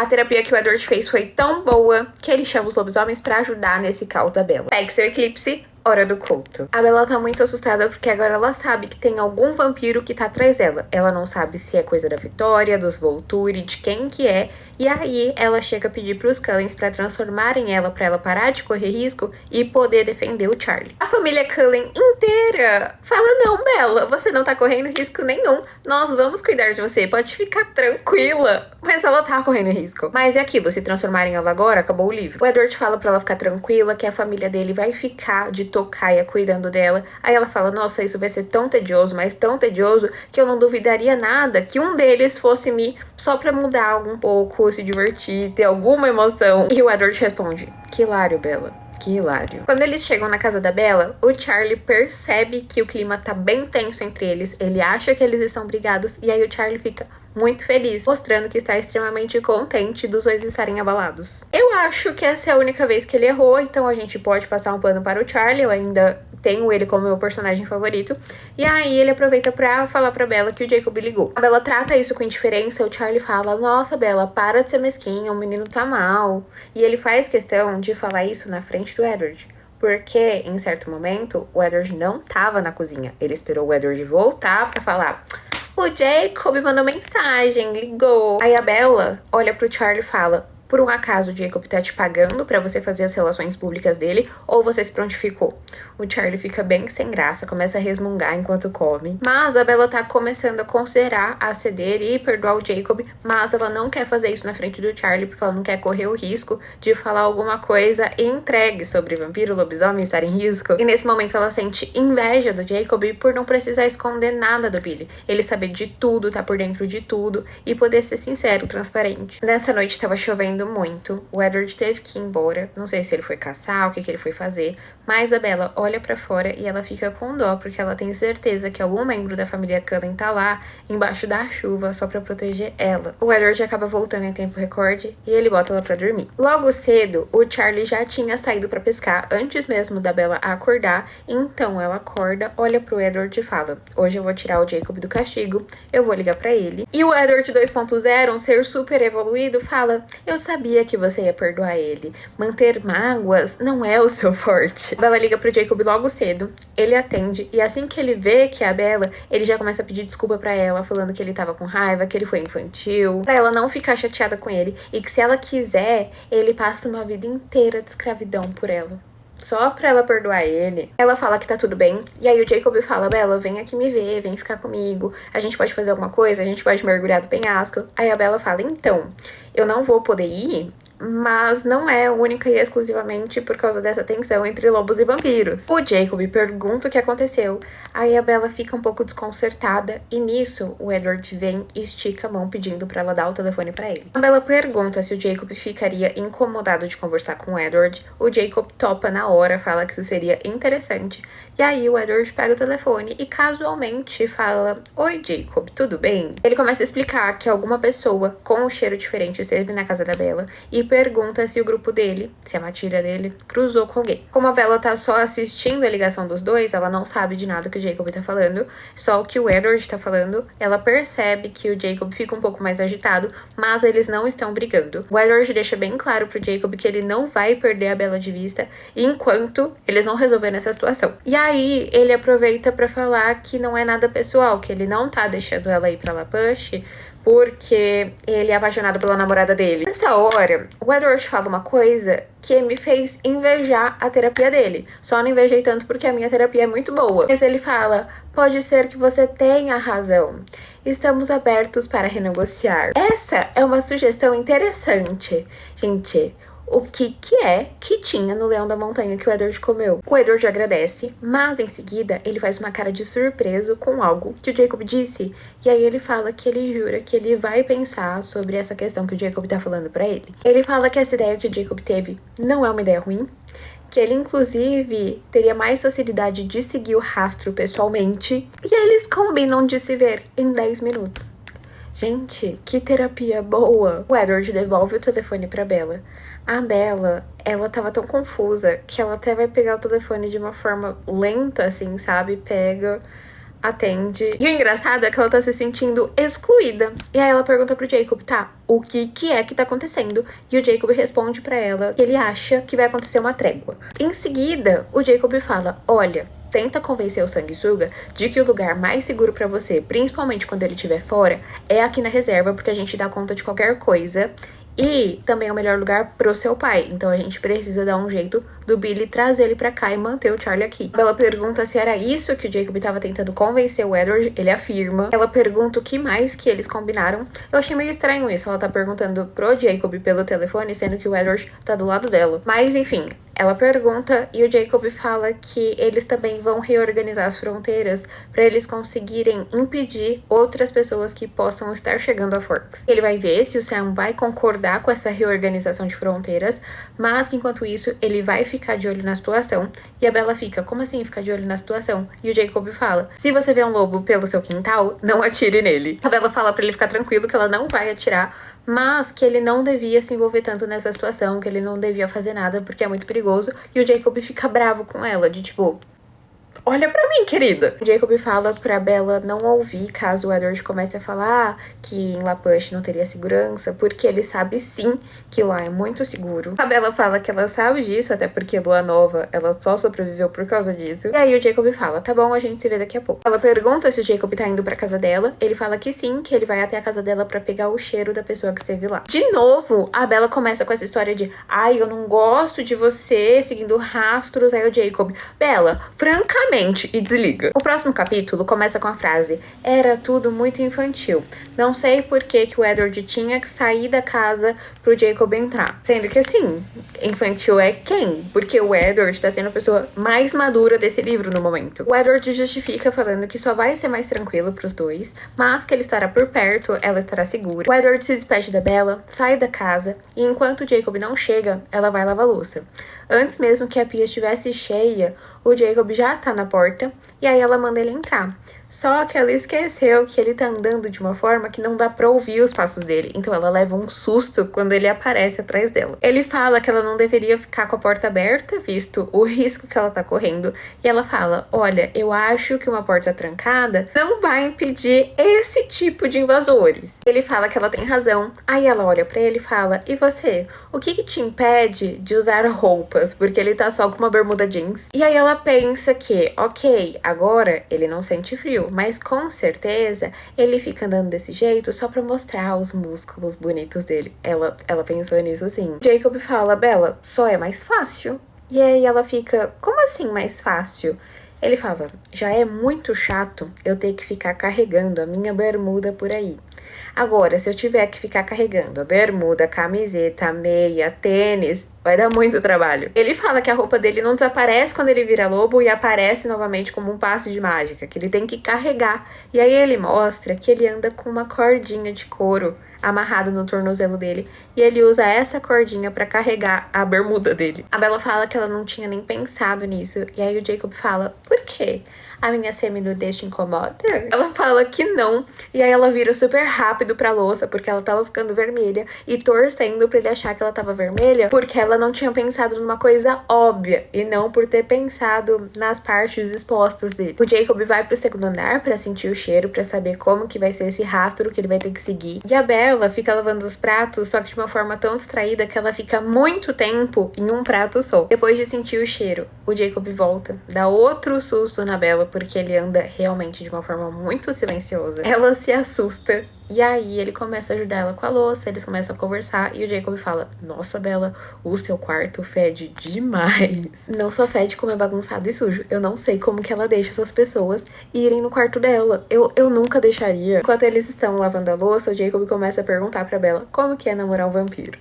A terapia que o Edward fez foi tão boa que ele chama os lobisomens pra ajudar nesse caos da Bella. Pegue seu eclipse, hora do culto. A Bella tá muito assustada porque agora ela sabe que tem algum vampiro que tá atrás dela. Ela não sabe se é coisa da Vitória, dos Volturi, de quem que é. E aí ela chega a pedir pros Cullens pra transformarem ela, pra ela parar de correr risco e poder defender o Charlie. A família Cullen inteira fala: não, Bella, você não tá correndo risco nenhum. Nós vamos cuidar de você, pode ficar tranquila. Mas ela tá correndo risco. Mas é aquilo, se transformarem ela agora, acabou o livro. O Edward fala pra ela ficar tranquila, que a família dele vai ficar de tocaia cuidando dela. Aí ela fala: nossa, isso vai ser tão tedioso, mas tão tedioso, que eu não duvidaria nada que um deles fosse me só pra mudar um pouco, se divertir, ter alguma emoção. E o Edward responde: que hilário, Bella. Que hilário. Quando eles chegam na casa da Bella, o Charlie percebe que o clima tá bem tenso entre eles. Ele acha que eles estão brigados e aí o Charlie fica muito feliz, mostrando que está extremamente contente dos dois estarem abalados. Eu acho que essa é a única vez que ele errou, então a gente pode passar um pano para o Charlie. Eu ainda tenho ele como meu personagem favorito. E aí ele aproveita pra falar pra Bella que o Jacob ligou. A Bella trata isso com indiferença. O Charlie fala: nossa, Bella, para de ser mesquinha, o menino tá mal. E ele faz questão de falar isso na frente do Edward, porque em certo momento o Edward não tava na cozinha. Ele esperou o Edward voltar pra falar: o Jacob mandou mensagem, ligou. Aí a Bella olha pro Charlie e fala: por um acaso o Jacob tá te pagando pra você fazer as relações públicas dele, ou você se prontificou? O Charlie fica bem sem graça, começa a resmungar enquanto come. Mas a Bella tá começando a considerar a ceder e perdoar o Jacob, mas ela não quer fazer isso na frente do Charlie, porque ela não quer correr o risco de falar alguma coisa entregue sobre vampiro, lobisomem, estar em risco. E nesse momento ela sente inveja do Jacob por não precisar esconder nada do Billy. Ele saber de tudo, tá por dentro de tudo e poder ser sincero, transparente. Nessa noite tava chovendo muito, o Edward teve que ir embora, não sei se ele foi caçar, o que ele foi fazer, mas a Bella olha pra fora e ela fica com dó, porque ela tem certeza que algum membro da família Cullen tá lá, embaixo da chuva, só pra proteger ela. O Edward acaba voltando em tempo recorde e ele bota ela pra dormir. Logo cedo, o Charlie já tinha saído pra pescar, antes mesmo da Bella acordar, então ela acorda, olha pro Edward e fala: hoje eu vou tirar o Jacob do castigo, eu vou ligar pra ele. E o Edward 2.0, um ser super evoluído, fala: eu sabia que você ia perdoar ele. Manter mágoas não é o seu forte. A Bella liga pro Jacob logo cedo, ele atende, e assim que ele vê que é a Bella, ele já começa a pedir desculpa pra ela, falando que ele tava com raiva, que ele foi infantil, pra ela não ficar chateada com ele, e que se ela quiser, ele passa uma vida inteira de escravidão por ela. Só pra ela perdoar ele. Ela fala que tá tudo bem. E aí o Jacob fala: Bella, vem aqui me ver, vem ficar comigo. A gente pode fazer alguma coisa, a gente pode mergulhar do penhasco. Aí a Bella fala: então, eu não vou poder ir, mas não é única e exclusivamente por causa dessa tensão entre lobos e vampiros. O Jacob pergunta o que aconteceu, aí a Bella fica um pouco desconcertada, e nisso o Edward vem e estica a mão pedindo pra ela dar o telefone pra ele. A Bella pergunta se o Jacob ficaria incomodado de conversar com o Edward, o Jacob topa na hora, fala que isso seria interessante, e aí o Edward pega o telefone e casualmente fala: oi, Jacob, tudo bem? Ele começa a explicar que alguma pessoa com um cheiro diferente esteve na casa da Bella e pergunta se o grupo dele, se a matilha dele, cruzou com alguém. Como a Bella tá só assistindo a ligação dos dois, ela não sabe de nada que o Jacob tá falando, só o que o Edward tá falando. Ela percebe que o Jacob fica um pouco mais agitado, mas eles não estão brigando. O Edward deixa bem claro pro Jacob que ele não vai perder a Bella de vista enquanto eles não resolverem essa situação. E aí ele aproveita pra falar que não é nada pessoal, que ele não tá deixando ela ir pra La Push porque ele é apaixonado pela namorada dele. Nessa hora, o Edward fala uma coisa que me fez invejar a terapia dele. Só não invejei tanto porque a minha terapia é muito boa. Mas ele fala: pode ser que você tenha razão. Estamos abertos para renegociar. Essa é uma sugestão interessante. Gente, o que é que tinha no leão da montanha que o Edward comeu? O Edward agradece, mas em seguida ele faz uma cara de surpreso com algo que o Jacob disse. E aí ele fala que ele jura que ele vai pensar sobre essa questão que o Jacob tá falando pra ele. Ele fala que essa ideia que o Jacob teve não é uma ideia ruim, que ele inclusive teria mais facilidade de seguir o rastro pessoalmente. E eles combinam de se ver em 10 minutos. Gente, que terapia boa! O Edward devolve o telefone pra Bella. A Bella, ela tava tão confusa que ela até vai pegar o telefone de uma forma lenta, assim, sabe? Pega, atende. E o engraçado é que ela tá se sentindo excluída. E aí ela pergunta pro Jacob, tá, o que é que tá acontecendo? E o Jacob responde pra ela que ele acha que vai acontecer uma trégua. Em seguida, o Jacob fala, olha, tenta convencer o sanguessuga de que o lugar mais seguro pra você, principalmente quando ele estiver fora, é aqui na reserva, porque a gente dá conta de qualquer coisa. E também é o melhor lugar pro seu pai. Então a gente precisa dar um jeito do Billy trazer ele pra cá e manter o Charlie aqui. Ela pergunta se era isso que o Jacob tava tentando convencer o Edward. Ele afirma. Ela pergunta o que mais que eles combinaram. Eu achei meio estranho isso. Ela tá perguntando pro Jacob pelo telefone, sendo que o Edward tá do lado dela. Mas enfim, ela pergunta e o Jacob fala que eles também vão reorganizar as fronteiras para eles conseguirem impedir outras pessoas que possam estar chegando a Forks. Ele vai ver se o Sam vai concordar com essa reorganização de fronteiras, mas que enquanto isso ele vai ficar de olho na situação. E a Bella fica, como assim ficar de olho na situação? E o Jacob fala, se você vê um lobo pelo seu quintal, não atire nele. A Bella fala para ele ficar tranquilo que ela não vai atirar, mas que ele não devia se envolver tanto nessa situação, que ele não devia fazer nada porque é muito perigoso. E o Jacob fica bravo com ela, de tipo, olha pra mim, querida. O Jacob fala pra Bella não ouvir caso o Edward comece a falar que em La Push não teria segurança, porque ele sabe sim que lá é muito seguro. A Bella fala que ela sabe disso, até porque Lua Nova, ela só sobreviveu por causa disso. E aí o Jacob fala, tá bom, a gente se vê daqui a pouco. Ela pergunta se o Jacob tá indo pra casa dela. Ele fala que sim, que ele vai até a casa dela pra pegar o cheiro da pessoa que esteve lá. De novo, a Bella começa com essa história de, ai, eu não gosto de você seguindo rastros. Aí o Jacob, Bella, francamente, e desliga. O próximo capítulo começa com a frase, era tudo muito infantil. Não sei por que o Edward tinha que sair da casa pro Jacob entrar. Sendo que assim, infantil é quem? Porque o Edward tá sendo a pessoa mais madura desse livro no momento. O Edward justifica falando que só vai ser mais tranquilo pros dois, mas que ele estará por perto, ela estará segura. O Edward se despede da Bella, sai da casa, e enquanto o Jacob não chega, ela vai lavar louça. Antes mesmo que a pia estivesse cheia, o Jacob já tá na porta, e aí ela manda ele entrar. Só que ela esqueceu que ele tá andando de uma forma que não dá pra ouvir os passos dele. Então ela leva um susto quando ele aparece atrás dela. Ele fala que ela não deveria ficar com a porta aberta, visto o risco que ela tá correndo. E ela fala, olha, eu acho que uma porta trancada não vai impedir esse tipo de invasores. Ele fala que ela tem razão. Aí ela olha pra ele e fala, e você? O que te impede de usar roupas? Porque ele tá só com uma bermuda jeans. E aí ela pensa que, ok, agora ele não sente frio. Mas com certeza ele fica andando desse jeito só pra mostrar os músculos bonitos dele. Ela pensou nisso assim. Jacob fala, Bella, só é mais fácil. E aí ela fica, como assim mais fácil? Ele fala, já é muito chato eu ter que ficar carregando a minha bermuda por aí. Agora, se eu tiver que ficar carregando a bermuda, camiseta, meia, tênis, vai dar muito trabalho. Ele fala que a roupa dele não desaparece quando ele vira lobo e aparece novamente como um passe de mágica, que ele tem que carregar. E aí ele mostra que ele anda com uma cordinha de couro amarrada no tornozelo dele, e ele usa essa cordinha pra carregar a bermuda dele. A Bella fala que ela não tinha nem pensado nisso, e aí o Jacob fala, por quê? A minha semi-nudez te incomoda? Ela fala que não, e aí ela vira super rápido pra louça, porque ela tava ficando vermelha, e torcendo pra ele achar que ela tava vermelha, porque ela não tinha pensado numa coisa óbvia, e não por ter pensado nas partes expostas dele. O Jacob vai pro segundo andar pra sentir o cheiro, pra saber como que vai ser esse rastro que ele vai ter que seguir, e a Bella fica lavando os pratos, só que de uma forma tão distraída que ela fica muito tempo em um prato só. Depois de sentir o cheiro, o Jacob volta, dá outro susto na Bella, porque ele anda realmente de uma forma muito silenciosa. Ela se assusta, e aí ele começa a ajudar ela com a louça, eles começam a conversar, e o Jacob fala, nossa, Bella, o seu quarto fede demais. Não só fede como é bagunçado e sujo. Eu não sei como que ela deixa essas pessoas irem no quarto dela. Eu nunca deixaria. Enquanto eles estão lavando a louça, o Jacob começa a perguntar pra Bella como que é namorar um vampiro.